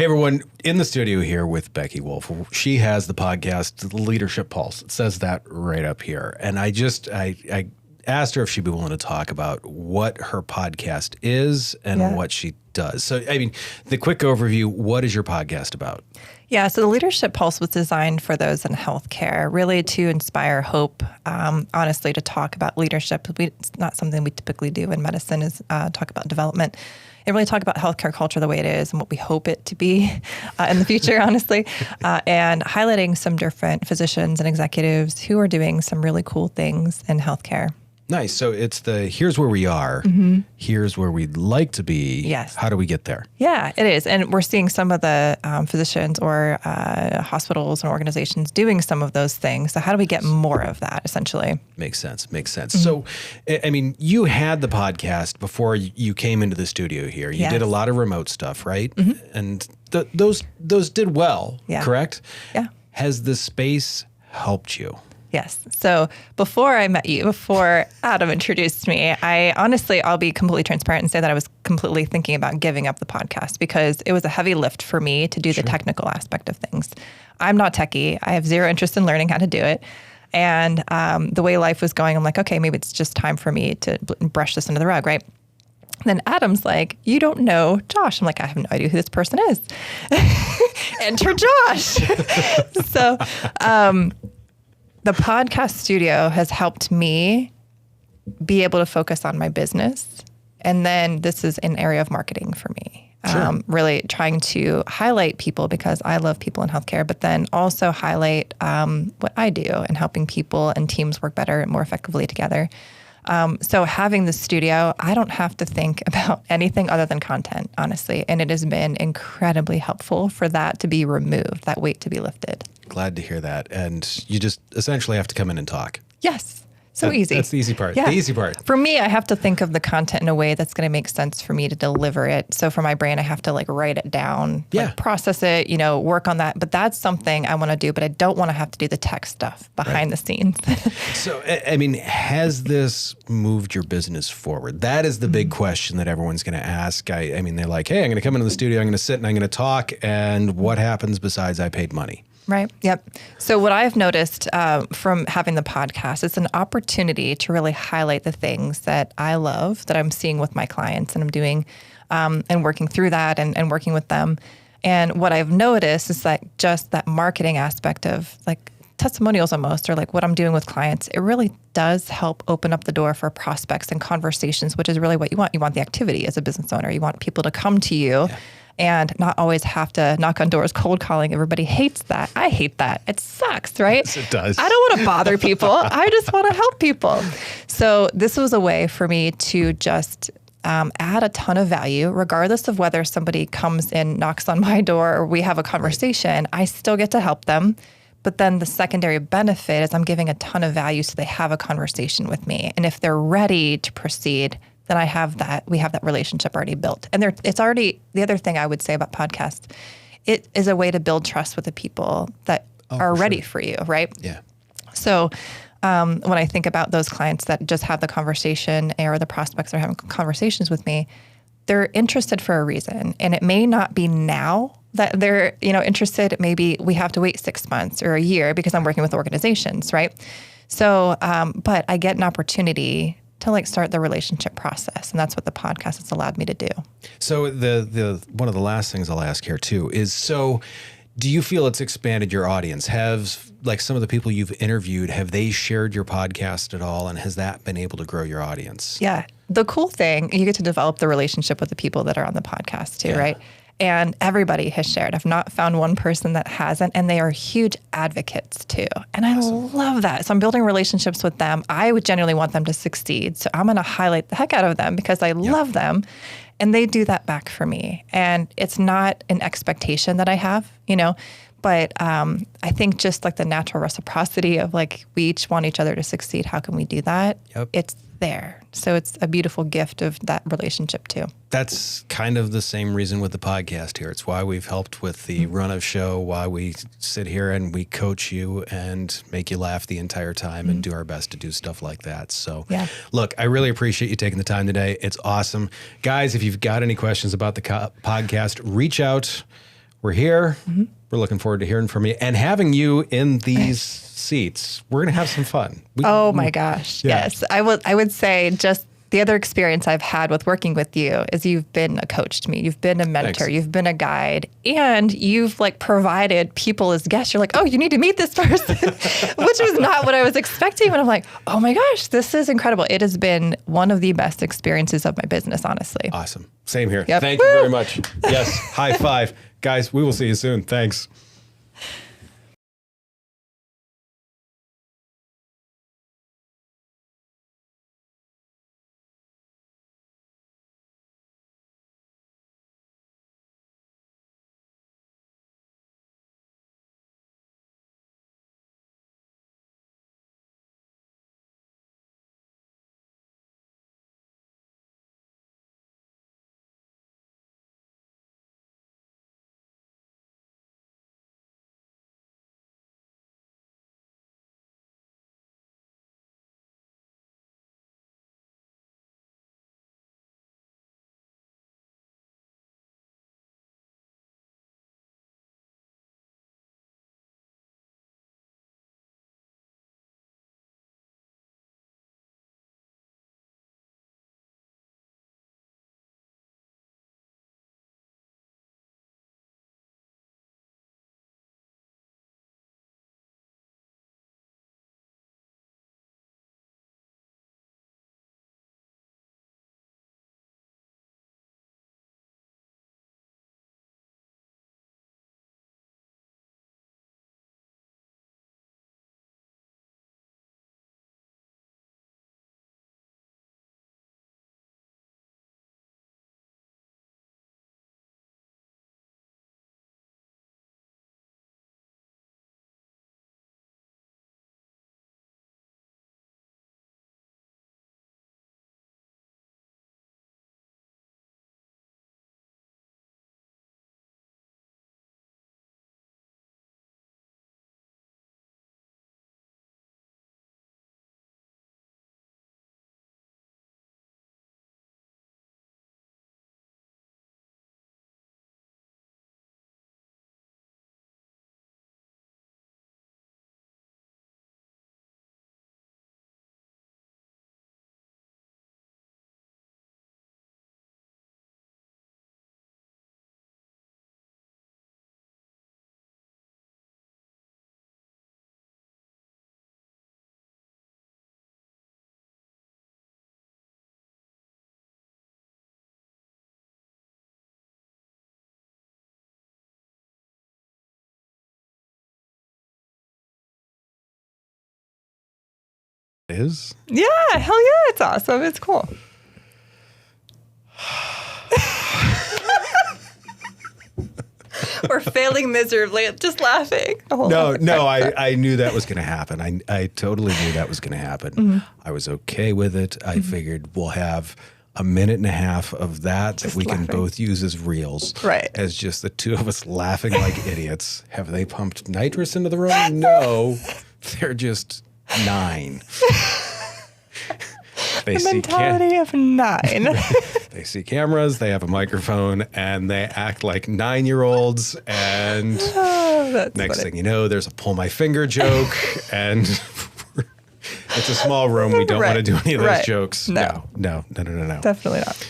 Hey, everyone, in the studio here with Becky Wolfe. She has the podcast, The Leadership Pulse. It says that right up here. And I asked her if she'd be willing to talk about what her podcast is and what she does. So, I mean, the quick overview, what is your podcast about? Yeah, so the Leadership Pulse was designed for those in healthcare, really to inspire hope, honestly, to talk about leadership. It's not something we typically do in medicine is talk about development. And really talk about healthcare culture the way it is and what we hope it to be in the future, honestly, and highlighting some different physicians and executives who are doing some really cool things in healthcare. Nice. So it's here's where we are, here's where we'd like to be. Yes. How do we get there? Yeah, it is. And we're seeing some of the physicians or hospitals and organizations doing some of those things. So how do we get more of that, essentially? Makes sense. So, I mean, you had the podcast before you came into the studio here. You did a lot of remote stuff, right? And those did well, correct? Yeah. Has the space helped you? Yes. So before I met you, before Adam introduced me, I'll be completely transparent and say that I was completely thinking about giving up the podcast because it was a heavy lift for me to do the technical aspect of things. I'm not techie. I have zero interest in learning how to do it. And the way life was going, I'm like, okay, maybe it's just time for me to brush this under the rug, right? Then Adam's like, you don't know Josh. I'm like, I have no idea who this person is. Enter Josh. So, the podcast studio has helped me be able to focus on my business. And then this is an area of marketing for me. Really trying to highlight people because I love people in healthcare, but then also highlight what I do and helping people and teams work better and more effectively together. So having the studio, I don't have to think about anything other than content, honestly. And it has been incredibly helpful for that to be removed, that weight to be lifted. Glad to hear that. And you just essentially have to come in and talk. Yes. So easy. That's the easy part. Yeah. The easy part. For me, I have to think of the content in a way that's going to make sense for me to deliver it. So for my brain, I have to write it down, process it, work on that. But that's something I want to do, but I don't want to have to do the tech stuff behind the scenes. So, I mean, has this moved your business forward? That is the big question that everyone's going to ask. I mean, they're like, hey, I'm going to come into the studio, I'm going to sit and I'm going to talk. And what happens besides I paid money? Right. Yep. So what I've noticed from having the podcast, it's an opportunity to really highlight the things that I love, that I'm seeing with my clients and I'm doing and working through that and working with them. And what I've noticed is that just that marketing aspect of testimonials almost, or what I'm doing with clients, it really does help open up the door for prospects and conversations, which is really what you want. You want the activity as a business owner. You want people to come to you. Yeah. And not always have to knock on doors, cold calling. Everybody hates that. I hate that. It sucks, right? Yes, it does. I don't want to bother people. I just want to help people. So this was a way for me to just add a ton of value, regardless of whether somebody comes in, knocks on my door, or we have a conversation. Right. I still get to help them. But then the secondary benefit is I'm giving a ton of value so they have a conversation with me. And if they're ready to proceed, then we have that relationship already built. And it's already, the other thing I would say about podcasts, it is a way to build trust with the people that are ready for you, right? Yeah. So when I think about those clients that just have the conversation or the prospects that are having conversations with me, they're interested for a reason. And it may not be now that they're interested. Maybe we have to wait 6 months or a year because I'm working with organizations, right? So, but I get an opportunity to start the relationship process. And that's what the podcast has allowed me to do. So the one of the last things I'll ask here too is, so do you feel it's expanded your audience? Have some of the people you've interviewed, have they shared your podcast at all? And has that been able to grow your audience? Yeah. The cool thing, you get to develop the relationship with the people that are on the podcast too, right? And everybody has shared. I've not found one person that hasn't, and they are huge advocates too. And I love that. So I'm building relationships with them. I would genuinely want them to succeed. So I'm going to highlight the heck out of them because I love them. And they do that back for me. And it's not an expectation that I have, but I think just the natural reciprocity of we each want each other to succeed. How can we do that? Yep. It's there. So it's a beautiful gift of that relationship too. That's kind of the same reason with the podcast here. It's why we've helped with the run of show, why we sit here and we coach you and make you laugh the entire time and do our best to do stuff like that. So look, I really appreciate you taking the time today. It's awesome. Guys, if you've got any questions about the podcast, reach out. we're here. We're looking forward to hearing from you and having you in these seats. We're going to have some fun. Oh my gosh. Yeah. Yes. I would say just the other experience I've had with working with you is you've been a coach to me. You've been a mentor. Thanks. You've been a guide, and you've like provided people as guests. You're like, oh, you need to meet this person, which was not what I was expecting. And I'm like, oh my gosh, this is incredible. It has been one of the best experiences of my business, honestly. Awesome. Same here. Yep. Thank you very much. Yes. High five. Guys, we will see you soon. Thanks. Is? Yeah. Hell yeah. It's awesome. It's cool. We're failing miserably at just laughing. No, I knew that was going to happen. I totally knew that was going to happen. I was okay with it. I figured we'll have a minute and a half of that Just we laughing. can both use as reels. Right. As just the two of us laughing like idiots. Have they pumped nitrous into the room? No. They're just 9. They The see mentality of 9. they see cameras, they have a microphone, and they act like 9-year-olds. And Oh, that's next funny. thing you know, there's a pull my finger joke, and it's a small room. We don't want to do any of those Right. jokes. No. No. Definitely not.